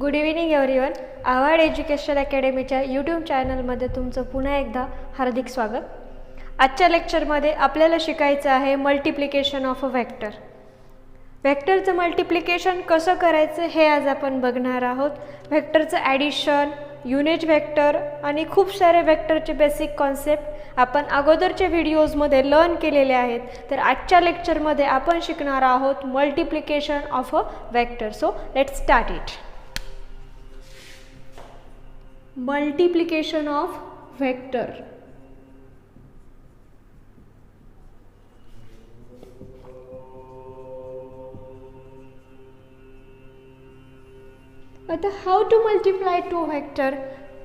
Good evening everyone. Awhad education अकॅडमीच्या YouTube चॅनलमध्ये तुमचं पुन्हा एकदा हार्दिक स्वागत. आजच्या लेक्चरमध्ये आपल्याला शिकायचं आहे मल्टिप्लिकेशन ऑफ अ व्हेक्टर. व्हेक्टरचं मल्टिप्लिकेशन कसं करायचं हे आज आपण बघणार आहोत. व्हेक्टरचं ॲडिशन, युनिट व्हेक्टर आणि खूप सारे व्हेक्टरचे बेसिक कॉन्सेप्ट आपण अगोदरच्या व्हिडिओजमध्ये लर्न केलेले आहेत. तर आजच्या लेक्चरमध्ये आपण शिकणार आहोत multiplication of a vector. So let's start it. Multiplication of vector. आता हाउ टू मल्टिप्लाय टू व्हेक्टर.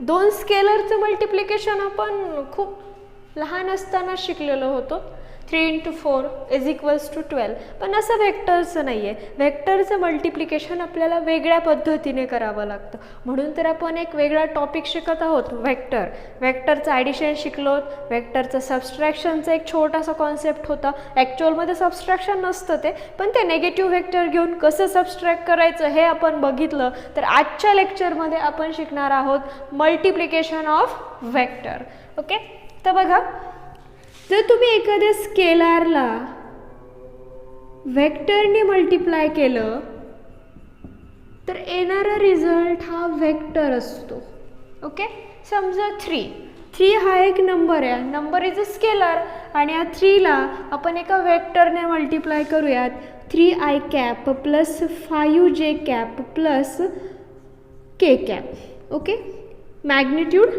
दोन स्केलरचं मल्टिप्लिकेशन आपण खूप लहान असताना शिकलेलो होतो. 3 × 4 = 12. पण असं व्हेक्टरचं नाही आहे. व्हेक्टरचं मल्टिप्लिकेशन आपल्याला वेगळ्या पद्धतीने करावं लागतं. म्हणून तर आपण एक वेगळा टॉपिक शिकत आहोत, व्हेक्टर. व्हेक्टरचं ॲडिशन शिकलोत. व्हेक्टरचं सबस्ट्रॅक्शनचं एक छोटासा कॉन्सेप्ट होता. ॲक्च्युअलमध्ये सबस्ट्रॅक्शन नसतं ते, पण ते नेगेटिव्ह व्हेक्टर घेऊन कसं सबस्ट्रॅक्ट करायचं हे आपण बघितलं. तर आजच्या लेक्चरमध्ये आपण शिकणार आहोत मल्टिप्लिकेशन ऑफ व्हेक्टर. ओके, तर बघा, जर तुम्ही एखाद्या स्केलारला व्हेक्टरने मल्टिप्लाय केलं तर येणारा रिझल्ट हा व्हेक्टर असतो. ओके, समजा 3 हा एक नंबर आहे. नंबर इज अ स्केलर आणि या 3ला आपण एका व्हेक्टरने मल्टिप्लाय करूयात. 3i cap plus 5j cap plus k cap. Okay, magnitude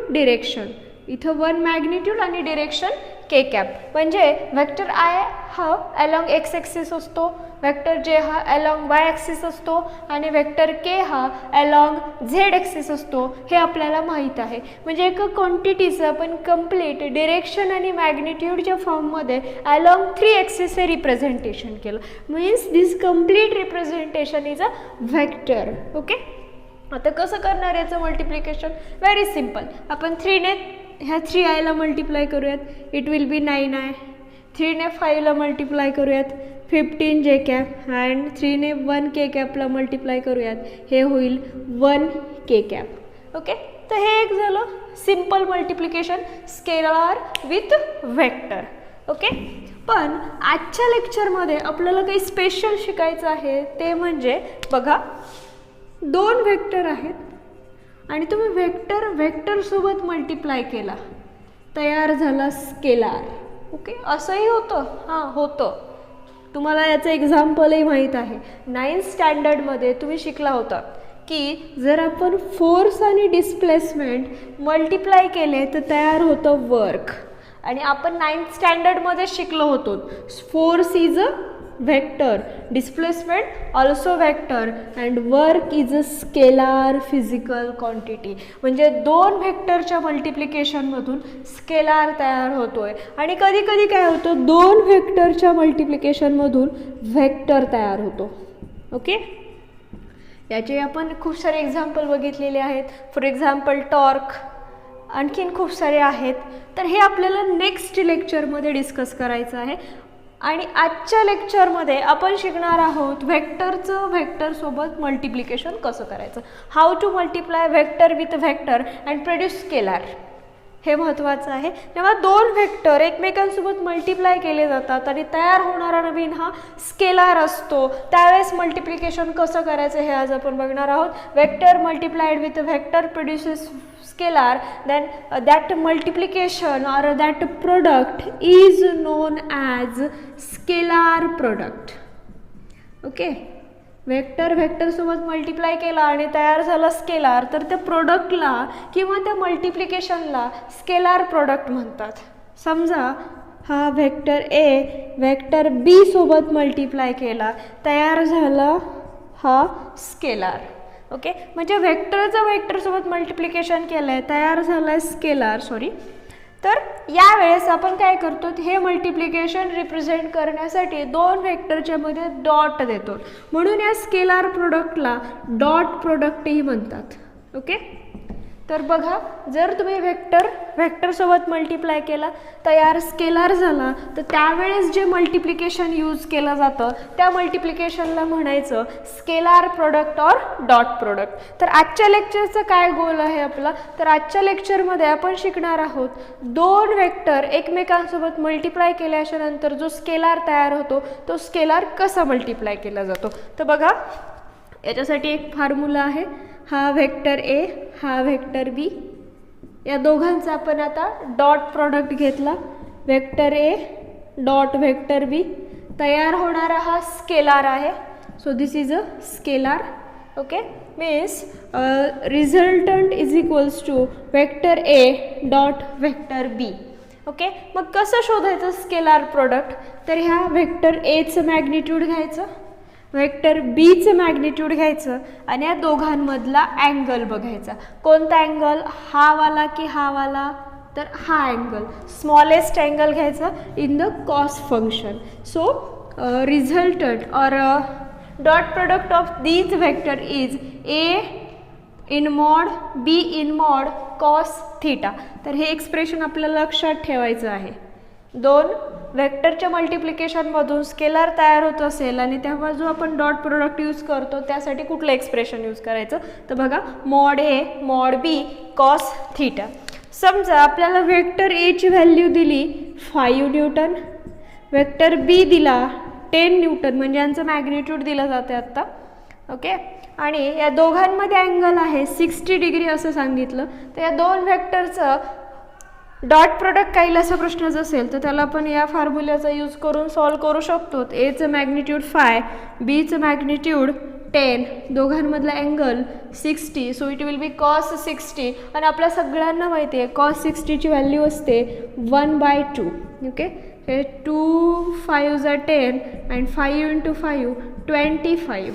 direction इथं 1 मॅग्निट्यूड आणि डिरेक्शन k कॅप. म्हणजे व्हेक्टर आय हा अलॉंग x ॲक्सिस असतो, व्हेक्टर जे हा अलॉंग y ॲक्सिस असतो आणि व्हेक्टर k हा अलॉंग z ॲक्सिस असतो. हे आपल्याला माहीत आहे. म्हणजे एका क्वांटिटीचं आपण कंप्लीट डिरेक्शन आणि मॅग्निट्यूडच्या फॉर्ममध्ये अलॉंग 3 ॲक्सिस हे रिप्रेझेंटेशन केलं. Means this complete representation is a vector. Okay, आता कसं करणार याचं मल्टिप्लिकेशन? Very simple. आपण 3ने ह्या 3i मल्टिप्लाय करूयात, इट विल बी 9i. 3ने 5ला मल्टिप्लाय करूयात, 15j कॅप. अँड 3ने 1k कॅपला मल्टिप्लाय करूयात, हे होईल 1k कॅप. ओके, तर हे एक झालं simple multiplication scalar with vector. Okay, पण आजच्या लेक्चरमध्ये आपल्याला काही स्पेशल शिकायचं आहे. ते म्हणजे बघा, 2 व्हेक्टर आहेत आणि तुम्ही व्हेक्टरसोबत मल्टिप्लाय केला, तयार झाला स्केलार. ओके, असंही होतं. हां, होतं. तुम्हाला याचं एक्झाम्पलही माहीत आहे. 9th स्टँडर्डमध्ये तुम्ही शिकला होता की जर आपण फोर्स आणि डिस्प्लेसमेंट मल्टिप्लाय केले तर तयार होतं वर्क. आणि आपण 9th स्टँडर्डमध्ये शिकलो होतो force is a vector, displacement also vector and work is a scalar physical quantity. म्हणजे 2 व्हेक्टरच्या मल्टिप्लिकेशनमधून स्केलार तयार होतोय. आणि कधी कधी काय होतं, 2 व्हेक्टरच्या मल्टिप्लिकेशनमधून व्हेक्टर तयार होतो. ओके, याचे आपण खूप सारे एक्झाम्पल बघितलेले आहेत. फॉर एक्झाम्पल टॉर्क, आणखीन खूप सारे आहेत. तर हे आपल्याला नेक्स्ट लेक्चरमध्ये डिस्कस करायचं आहे. आणि आजच्या लेक्चरमध्ये आपण शिकणार आहोत व्हेक्टरचं व्हेक्टरसोबत मल्टिप्लिकेशन कसं करायचं. How to multiply vector with vector and produce scalar. हे महत्त्वाचं आहे. तेव्हा 2 व्हेक्टर एकमेकांसोबत मल्टिप्लाय केले जातात आणि तयार होणारा नवीन हा स्केलार असतो. त्यावेळेस मल्टिप्लिकेशन कसं करायचं हे आज आपण बघणार आहोत. Vector multiplied with vector produces scalar, then that multiplication or that product is known as scalar product. Okay, vector सोबत मल्टिप्लाय केला आणि तयार झाला स्केलार, तर त्या प्रोडक्टला किंवा त्या मल्टिप्लिकेशनला स्केलार प्रोडक्ट म्हणतात. समजा हा व्हेक्टर ए व्हेक्टर बी सोबत मल्टिप्लाय केला, तयार झाला हा स्केलार. ओके, म्हणजे व्हेक्टरसोबत मल्टिप्लिकेशन केलं आहे, तयार झालं आहे स्केलार. तर यावेळेस आपण काय करतो, हे मल्टिप्लिकेशन रिप्रेझेंट करण्यासाठी 2 व्हेक्टरच्या मध्ये डॉट देतो. म्हणून या स्केलार प्रोडक्टला डॉट प्रोडक्टही म्हणतात. ओके, तर बघा, जर तुम्ही व्हेक्टर व्हेक्टरसोबत मल्टिप्लाय केला, तयार स्केलार झाला, तर त्यावेळेस जे मल्टिप्लिकेशन यूज केलं जातं त्या मल्टिप्लिकेशनला म्हणायचं स्केलार प्रोडक्ट और डॉट प्रोडक्ट. तर आजच्या लेक्चरचं काय गोल आहे आपला, तर आजच्या लेक्चरमध्ये आपण शिकणार आहोत दोन व्हेक्टर एकमेकांसोबत मल्टिप्लाय केल्याच्या नंतर जो स्केलार तयार होतो तो स्केलार कसा मल्टिप्लाय केला जातो. तर बघा, याच्यासाठी एक फॉर्म्युला आहे. हा व्हेक्टर ए, हा व्हेक्टर बी, या दोघांचा आपण आता डॉट प्रोडक्ट घेतला. Vector A dot vector B, तयार होणारा हा स्केलार आहे. So this is a scalar. Okay, means resultant is equals to vector A dot vector B. Okay, मग कसं शोधायचं स्केलार प्रोडक्ट, तर ह्या व्हेक्टर एचं मॅग्निट्यूड घ्यायचं, व्हेक्टर बीचं मॅग्निट्यूड घ्यायचं आणि या दोघांमधला अँगल बघायचा. कोणता अँगल, हा वाला की हा वाला, तर हा अँगल, स्मॉलेस्ट अँगल घ्यायचा in the cos function. So resultant or dot product of these vector is A in mod B in mod cos theta. तर हे एक्सप्रेशन आपल्याला लक्षात ठेवायचं आहे. दोन व्हेक्टरच्या मल्टिप्लिकेशनमधून स्केलार तयार होत असेल आणि तेव्हा जो आपण डॉट प्रोडक्ट यूज करतो त्यासाठी कुठलं एक्सप्रेशन यूज करायचं, तर बघा mod A mod B cos theta. समजा आपल्याला व्हेक्टर एची व्हॅल्यू दिली 5 न्यूटन, व्हेक्टर बी दिला 10 न्यूटन, म्हणजे यांचं मॅग्निट्यूड दिलं जाते आत्ता. ओके, आणि या दोघांमध्ये अँगल आहे 60 डिग्री असं सांगितलं. तर या दोन व्हेक्टरचं डॉट प्रोडक्ट काही असा प्रश्नच असेल तर त्याला आपण या फॉर्म्युल्याचा यूज करून सॉल्व करू शकतो. एचं मॅग्निट्यूड 5, बीचं मॅग्निट्यूड 10, दोघांमधला angle 60, so it will B cos 60. आणि आपल्या सगळ्यांना माहिती आहे कॉस 60ची व्हॅल्यू असते 1/2. ओके, हे 2 5 10 अँड 5 × 5 25.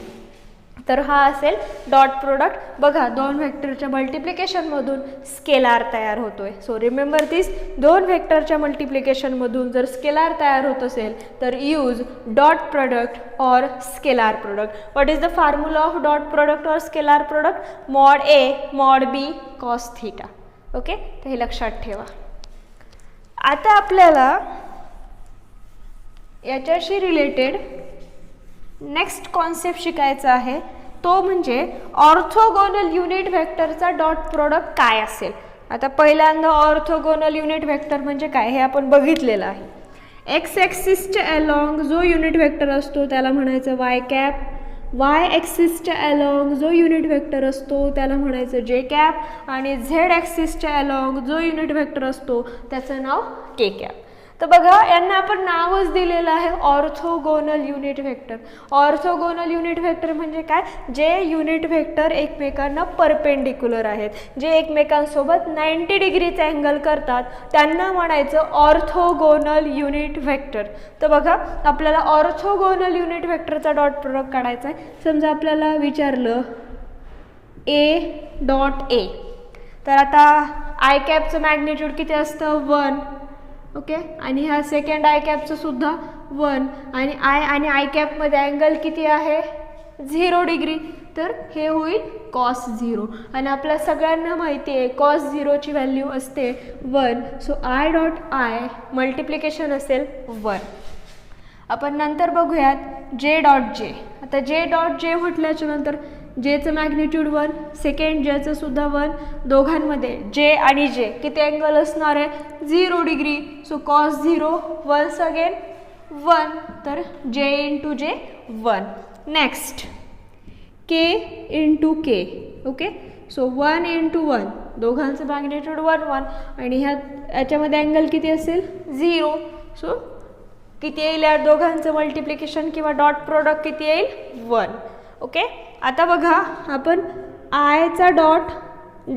तर हा असेल डॉट प्रोडक्ट. बघा, दोन व्हेक्टरच्या मल्टिप्लिकेशनमधून स्केलार तयार होतोय. सो रिमेंबर दिस, दोन व्हेक्टरच्या मल्टिप्लिकेशनमधून जर स्केलार तयार होत असेल तर यूज डॉट प्रोडक्ट और scalar product. What is the formula of dot product और scalar product, mod A mod B cos theta. Okay, तर हे लक्षात ठेवा. आता आपल्याला याच्याशी रिलेटेड नेक्स्ट कॉन्सेप्ट शिकायचा आहे, तो म्हणजे ऑर्थोगोनल युनिट व्हेक्टरचा डॉट प्रोडक्ट काय असेल. आता पहिल्यांदा ऑर्थोगोनल युनिट व्हेक्टर म्हणजे काय हे आपण बघितलेलं आहे. एक्स ॲक्सिसच्या अलॉंग जो युनिट व्हेक्टर असतो त्याला म्हणायचं वाय कॅप, वाय ॲक्सिसच्या अलॉंग जो युनिट व्हेक्टर असतो त्याला म्हणायचं जे कॅप, आणि झेड ॲक्सिसच्या अलॉंग जो युनिट व्हेक्टर असतो त्याचं नाव के कॅप. तर बघा, यांना आपण नावच दिलेलं आहे orthogonal unit vector. Orthogonal unit vector म्हणजे काय, जे युनिट व्हेक्टर एकमेकांना परपेंडिक्युलर आहेत, जे एकमेकांसोबत 90 डिग्रीचा अँगल करतात त्यांना म्हणायचं ऑर्थोगोनल युनिट व्हेक्टर. तर बघा, आपल्याला ऑर्थोगोनल युनिट व्हेक्टरचा डॉट प्रोडक्ट काढायचा आहे. समजा आपल्याला विचारलं ए डॉट ए, तर आता आय कॅपचं मॅग्निट्यूड किती असतं 1. ओके, आणि ह्या सेकंड आय कॅपचं सुद्धा 1, आणि आय आणि आय कॅपमध्ये अँगल किती आहे 0 डिग्री, तर हे होईल कॉस 0. आणि आपल्या सगळ्यांना माहिती आहे कॉस 0ची व्हॅल्यू असते 1. So I dot I multiplication असेल 1. आपण नंतर बघूयात जे डॉट जे. आता जे डॉट जे म्हटल्याच्या नंतर जेचं मॅग्निट्यूड 1, सेकंड जेचं सुद्धा 1, दोघांमध्ये जे आणि जे किती अँगल असणार आहे 0 degree. So cos 0 once again 1, तर J into J 1. Next K into K. Okay, so 1 into 1, दोघांचं मॅग्निट्यूड 1 1, आणि याच्यामध्ये अँगल किती असेल 0. सो किती येईल या दोघांचं मल्टिप्लिकेशन किंवा डॉट प्रोडक्ट किती येईल 1. ओके, आता बघा आपण आयचा डॉट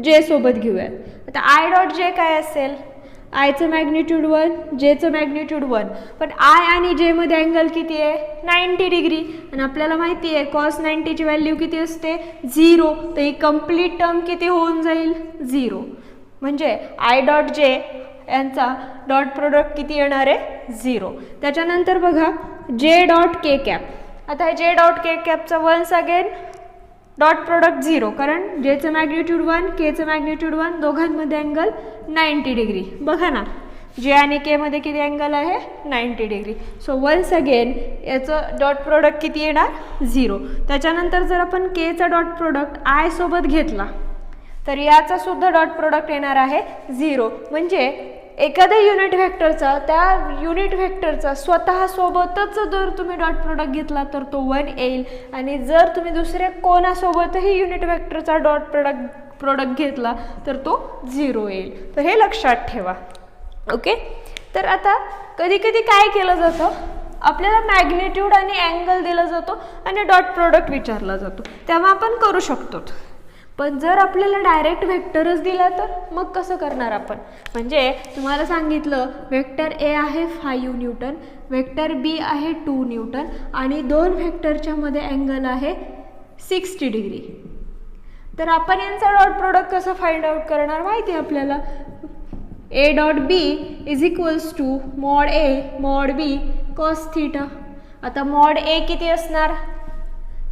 जे सोबत घेऊयात. आता आय डॉट जे काय असेल, आयचं मॅग्निट्यूड 1, जेचं मॅग्निट्यूड 1, पण आय आणि जे मध्ये अँगल किती आहे 90 डिग्री, आणि आपल्याला माहिती आहे कॉस 90ची व्हॅल्यू किती असते 0. तर ही कंप्लीट टर्म किती होऊन जाईल 0. म्हणजे आय डॉट जे यांचा डॉट प्रोडक्ट किती येणार आहे 0. त्याच्यानंतर बघा जे डॉट के कॅप. आता जे डॉट के कॅपचा वन्स अगेन डॉट प्रोडक्ट 0, कारण जेचं मॅग्निट्यूड 1, केचं मॅग्निट्यूड 1, दोघांमध्ये अँगल 90 डिग्री. बघा ना, जे आणि के मध्ये किती अँगल आहे? 90 डिग्री. सो वन्स अगेन याचं डॉट प्रोडक्ट किती येणार? 0. त्याच्यानंतर जर आपण केचा डॉट प्रोडक्ट आय सोबत घेतला तर याचा सुद्धा डॉट प्रोडक्ट येणार आहे 0. म्हणजे एखाद्या युनिट व्हेक्टरचा त्या युनिट व्हेक्टरचा स्वतः सोबतच जर तुम्ही डॉट प्रोडक्ट घेतला तर तो 1 येईल, आणि जर तुम्ही दुसऱ्या कोणासोबतही युनिट व्हेक्टरचा डॉट प्रोडक्ट घेतला तर तो 0 येईल. तर हे लक्षात ठेवा. ओके. तर आता कधी कधी काय केलं जातं, आपल्याला मॅग्निट्यूड आणि अँगल दिला जातो आणि डॉट प्रोडक्ट विचारला जातो, तेव्हा आपण करू शकतो. पण जर आपल्याला डायरेक्ट व्हेक्टरच दिला तर मग कसं करणार आपण? म्हणजे तुम्हाला सांगितलं व्हेक्टर ए आहे 5 न्यूटन, व्हेक्टर बी आहे 2 न्यूटन आणि दोन व्हेक्टरच्या मध्ये अँगल आहे 60 डिग्री. तर आपण यांचा डॉट प्रोडक्ट कसं फाइंड आउट करणार माहिती आहे आपल्याला. A dot B is equals to mod A mod B cos theta. आता मॉड ए किती असणार?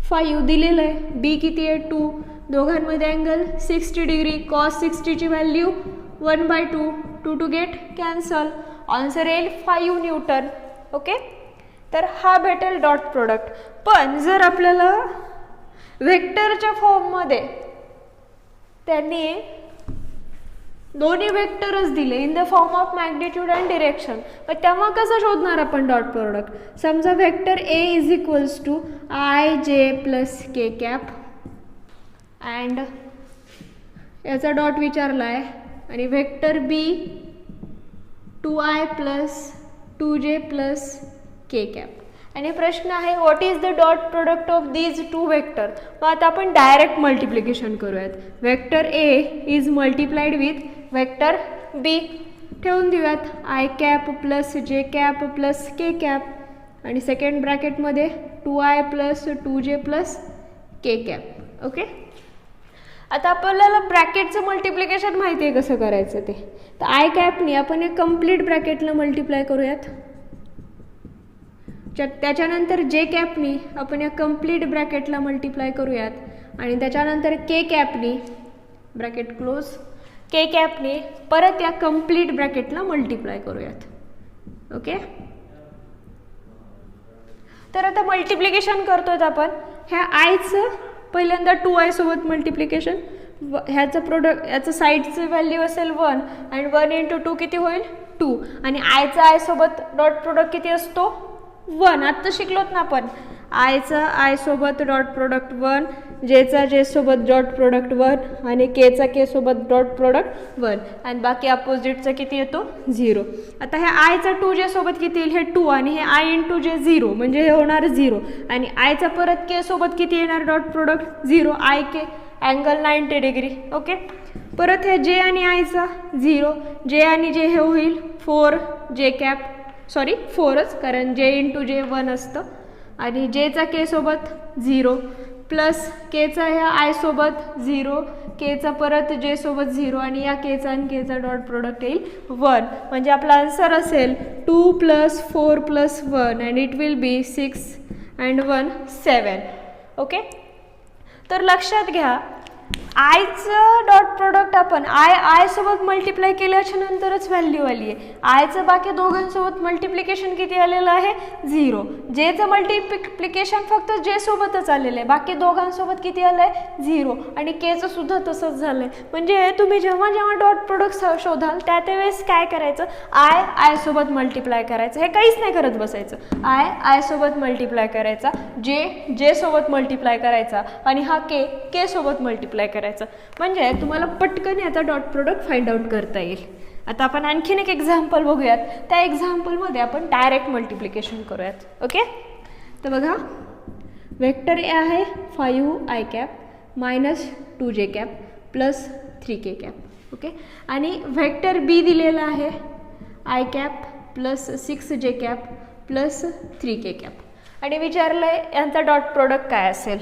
5 दिलेलं आहे, बी किती आहे? 2, दोघांमध्ये अँगल 60 डिग्री. कॉस 60 ची value 1/2, 2 two get cancel, answer येईल 5 न्यूटन. ओके. तर हा भेटेल डॉट प्रोडक्ट. पण जर आपल्याला व्हेक्टरच्या फॉर्ममध्ये त्यांनी दोन्ही व्हेक्टरच दिले in the form of magnitude and direction, तर तेव्हा कसं शोधणार आपण डॉट प्रोडक्ट? समजा vector A is equals to I J plus K cap and याचा डॉट विचारला आहे, आणि vector B 2i plus 2j plus K cap. आणि प्रश्न आहे what is the dot product of these two vector. मग आता आपण डायरेक्ट मल्टिप्लिकेशन करूयात. Vector A is multiplied with vector B, ठेवून देऊयात I cap plus J cap plus K cap, आणि सेकंड ब्रॅकेटमध्ये 2i plus 2j plus K cap. Okay. आता आपल्याला ब्रॅकेटचं मल्टिप्लिकेशन माहिती आहे कसं करायचं ते. तर आय कॅपनी आपण एक कंप्लीट ब्रॅकेटला मल्टिप्लाय करूयात, त्याच्यानंतर जे कॅपनी आपण या कंप्लीट ब्रॅकेटला मल्टिप्लाय करूयात, आणि त्याच्यानंतर के कॅपनी ब्रॅकेट क्लोज, के कॅपनी परत या कंप्लीट ब्रॅकेटला मल्टिप्लाय करूयात. ओके. तर आता मल्टिप्लिकेशन करतोय आपण. ह्या आयचं पहिल्यांदा 2i सोबत मल्टिप्लिकेशन, ह्याचं प्रोडक्ट याचं साईडचं व्हॅल्यू असेल 1 आणि 1 इंटू 2 किती होईल? 2, आणि आयचा आय सोबत डॉट प्रोडक्ट किती असतो? 1. आत्ता शिकलोत ना आपण. आयचा आय सोबत डॉट प्रोडक्ट 1, जेचा जे सोबत डॉट प्रोडक्ट 1 आणि केचा के सोबत डॉट प्रोडक्ट 1, आणि बाकी अपोजिटचा किती येतो? 0. आता ह्या आयचा 2j सोबत किती येईल? हे 2, आणि हे आय इंटू जे 0, म्हणजे हे होणार 0, आणि आयचा परत के सोबत किती येणार dot product? 0, I K angle 90 degree. Okay. परत हे जे आणि आयचा 0, जे आणि जे हे होईल 4 जे कॅप, सॉरी 4च, कारण जे इंटू जे 1 असतं, आणि जेचा के सोबत 0 प्लस केचा ह्या आय सोबत 0, केचा परत जे सोबत 0, आणि या केचा आणि केचा डॉट प्रोडक्ट येईल 1. म्हणजे आपला आन्सर असेल 2 plus 4 plus 1 and it will B 6 and 1 7. Okay. तर लक्षात घ्या आयचं डॉट प्रोडक्ट आपण आय सोबत मल्टिप्लाय केल्याच्या नंतरच व्हॅल्यू आली आहे. आयचं बाकी दोघांसोबत मल्टिप्लिकेशन किती आलेलं आहे? 0. जेचं मल्टिप्लिकेशन फक्त जे सोबतच आलेलं आहे, बाकी दोघांसोबत किती आलं आहे? 0. आणि केचं सुद्धा तसंच झालं आहे. म्हणजे तुम्ही जेव्हा जेव्हा डॉट प्रोडक्ट शोधाल त्यावेळेस काय करायचं? आय सोबत मल्टिप्लाय करायचं. हे काहीच नाही करत बसायचं. आय सोबत मल्टिप्लाय करायचा, जे सोबत मल्टिप्लाय करायचा, आणि हा के सोबत मल्टिप्लाय करायचा. म्हणजे तुम्हाला पटकन याचा डॉट प्रोडक्ट फाइंड आउट करता येईल. आता आपण आणखीन एक एक्झाम्पल बघूयात. त्या एक्झाम्पलमध्ये आपण डायरेक्ट मल्टिप्लिकेशन करूयात. ओके. तर बघा वेक्टर ए आहे 5i cap minus 2j cap plus 3k cap. Okay. आणि वेक्टर बी दिलेला आहे I cap plus 6j cap plus 3k cap, आणि विचारलं आहे यांचा डॉट प्रोडक्ट काय असेल.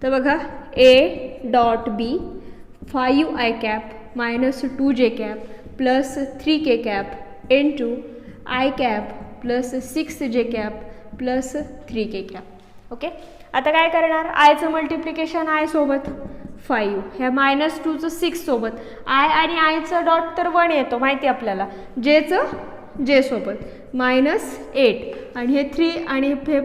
तर बघा A dot B 5i cap minus 2j cap plus 3k cap into I cap plus 6j cap plus 3k cap. Okay. आता काय करणार, आयचं मल्टिप्लिकेशन आय सोबत 5, ह्या -2चं 6 सोबत, आय आणि आयचं डॉट तर 1 येतो माहिती आपल्याला, जेचं जे सोबत -8 आणि हे 3 आणि हे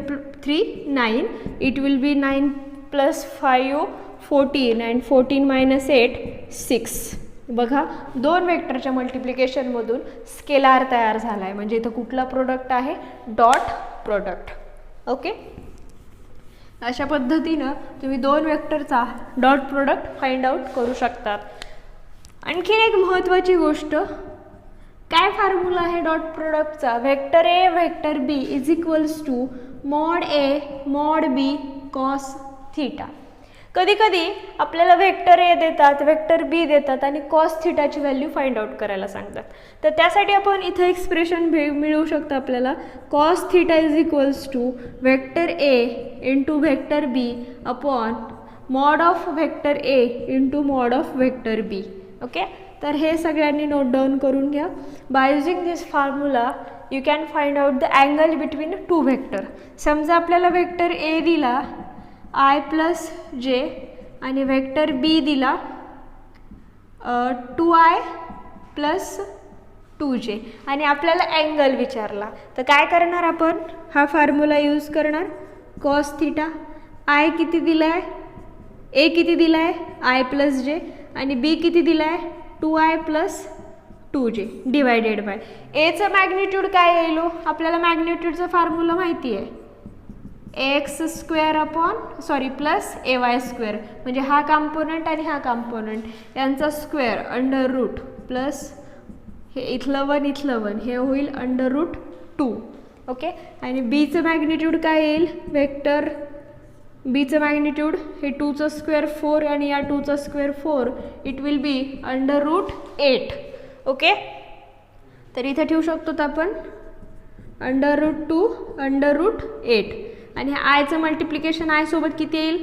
3 9, इट विल बी 9 + 5 14 अँड 14 - 8 6. बघा, दोन वेक्टरच्या मल्टिप्लिकेशनमधून स्केलार तयार झाला आहे, म्हणजे इथं कुठला प्रोडक्ट आहे, डॉट प्रोडक्ट. ओके, अशा पद्धतीनं तुम्ही दोन वेक्टरचा डॉट प्रोडक्ट फाइंड आउट करू शकतात. आणखीन एक महत्त्वाची गोष्ट, काय फॉर्म्युला आहे डॉट प्रोडक्टचा, vector A vector B is equals to mod A mod B cos theta. कधी कधी आपल्याला वेक्टर ए देतात, वेक्टर बी देतात आणि कॉस थीटाची व्हॅल्यू फाइंड आउट करायला सांगतात. तर त्यासाठी आपण इथं एक्सप्रेशन मिळू शकतं आपल्याला, cos theta is equals to vector A into vector B upon mod of vector A into mod of vector B. Okay, तर हे सगळ्यांनी नोट डाऊन करून घ्या. By using this formula you can find out the angle between two vector. समजा आपल्याला vector A दिला I + j आणि vector B दिला 2i + 2j आणि आपल्याला अँगल विचारला, तर काय करणार आपण, हा फॉर्म्युला यूज करणार, कॉस थीटा. आय किती दिला आहे, ए किती दिला आहे, I + j आणि बी किती दिला आहे, 2i + 2j डिवायडेड बाय एचं मॅग्निट्यूड काय येईल, आपल्याला मॅग्निट्यूडचा फॉर्म्युला माहिती आहे, x² प्लस ay², म्हणजे हा कॉम्पोनंट आणि हा कॉम्पोनंट यांचा स्क्वेअर √ प्लस हे इथलं 1 हे होईल √2. ओके, आणि बीचं मॅग्निट्यूड काय येईल, वेक्टर बीचं मॅग्निट्यूड हे 2चं स्क्वेअर 4 आणि या 2चं square 4, it will be √8. Okay, तर इथे ठेवू शकतो आपण √2 √8 आणि आयचं मल्टिप्लिकेशन आय सोबत किती येईल,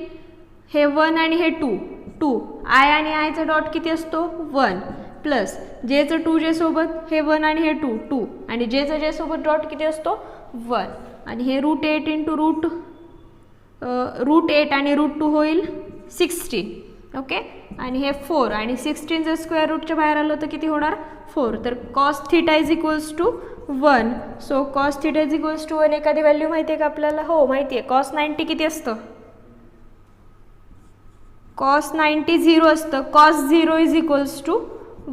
हे 1 आणि हे 2 आय आणि आयचा डॉट किती असतो 1 प्लस जेचं 2j सोबत हे 1 आणि हे 2 आणि जेचं जे सोबत डॉट किती असतो 1 आणि हे √8 इंटू √8 आणि √2 होईल 16. ओके, आणि हे 4 आणि 16 जर स्क्वेअर रूटच्या बाहेर आलं तर किती होणार 4. तर cos theta is equals to 1. So cos theta is equals to 1 एखादी व्हॅल्यू माहिती आहे का आपल्याला, हो माहिती आहे, कॉस 90 किती असतं, कॉस 90 0 असतं, cos 0 is equals to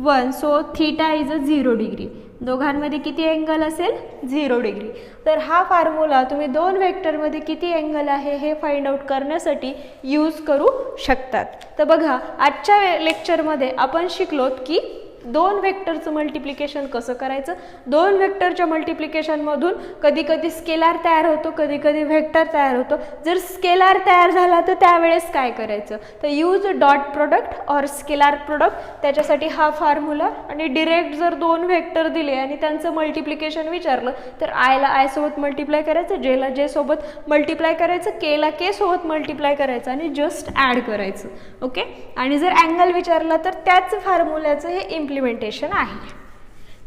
1. So theta is a 0 degree. दोघांमध्ये किती अँगल असेल 0 डिग्री. तर हा फॉर्म्युला तुम्ही दोन वेक्टरमध्ये किती अँगल आहे हे फाइंड आउट करण्यासाठी यूज करू शकतात. तर बघा, आजच्या लेक्चरमध्ये आपण शिकलोत की दोन वेक्टरचं मल्टिप्लिकेशन कसं करायचं. दोन वेक्टरच्या मल्टिप्लिकेशनमधून कधी कधी स्केलार तयार होतो, कधी कधी वेक्टर तयार होतो. जर स्केलार तयार झाला तर त्यावेळेस काय करायचं, तर यूज डॉट प्रोडक्ट और स्केलार प्रोडक्ट. त्याच्यासाठी हा फॉर्म्युला. आणि डिरेक्ट जर दोन वेक्टर दिले आणि त्यांचं मल्टिप्लिकेशन विचारलं तर आयला आय सोबत मल्टिप्लाय करायचं, जेला जे सोबत मल्टिप्लाय करायचं, केला के सोबत मल्टिप्लाय करायचं आणि जस्ट ॲड करायचं. ओके, आणि जर अँगल विचारला तर त्याच फॉर्म्युल्याचं हे इम्प्लिमेंटेशन आहे.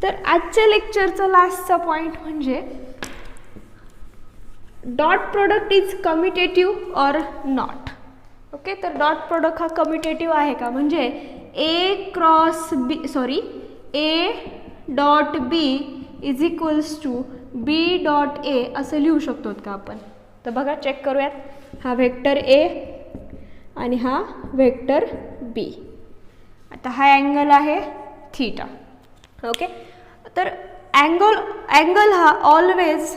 तर आजच्या लेक्चरचा लास्टचा पॉइंट म्हणजे dot product is commutative or not. Okay, तर डॉट प्रोडक्ट हा कम्युटेटिव्ह आहे का, म्हणजे A dot B is equals to B dot A असं लिहू शकतो का आपण. तर बघा, चेक करूयात. हा वेक्टर ए आणि हा वेक्टर बी. आता हा अँगल आहे थीटा. ओके, तर अँगल हा ऑलवेज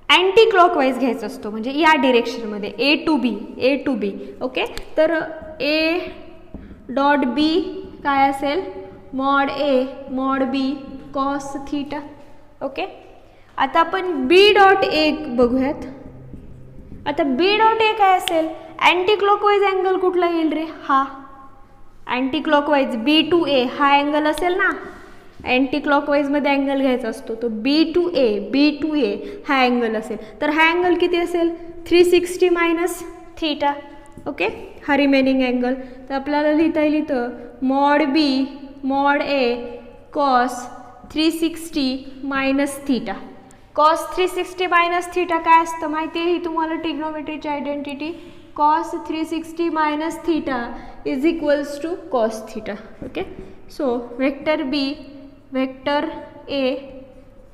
अँटी क्लॉकवाईज घ्यायचा असतो, म्हणजे या डिरेक्शनमध्ये ए टू बी. ओके, तर ए डॉट बी काय असेल, mod A mod B cos theta. Okay, आता आपण बी डॉट ए बघूयात. आता बी डॉट ए काय असेल, अँटी क्लॉकवाईज अँगल कुठला येईल रे, हा अँटी क्लॉकवाईज बी टू ए हा अँगल असेल ना, अँटी क्लॉकवाईजमध्ये अँगल घ्यायचा असतो, तो बी टू ए हा अँगल असेल. तर हा अँगल किती असेल 360 मायनस थीटा. ओके, हा रिमेनिंग अँगल. तर आपल्याला लिहिता येईल इथं mod B mod A cos 360 minus theta. Cos 360 minus theta काय असतं माहिती आहे ही तुम्हाला ट्रिग्नोमेट्रीची identity. Cos 360 minus theta is equals to cos theta. Okay, so vector B vector A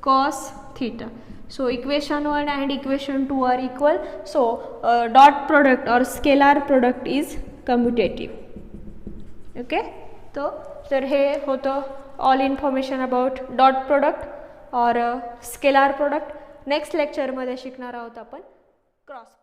cos theta. So equation 1 and equation 2 are equal. So dot product or scalar product is commutative. Okay, तर हे होतं all information about dot product और scalar product. Next लेक्चरमध्ये शिकणार आहोत आपण cross.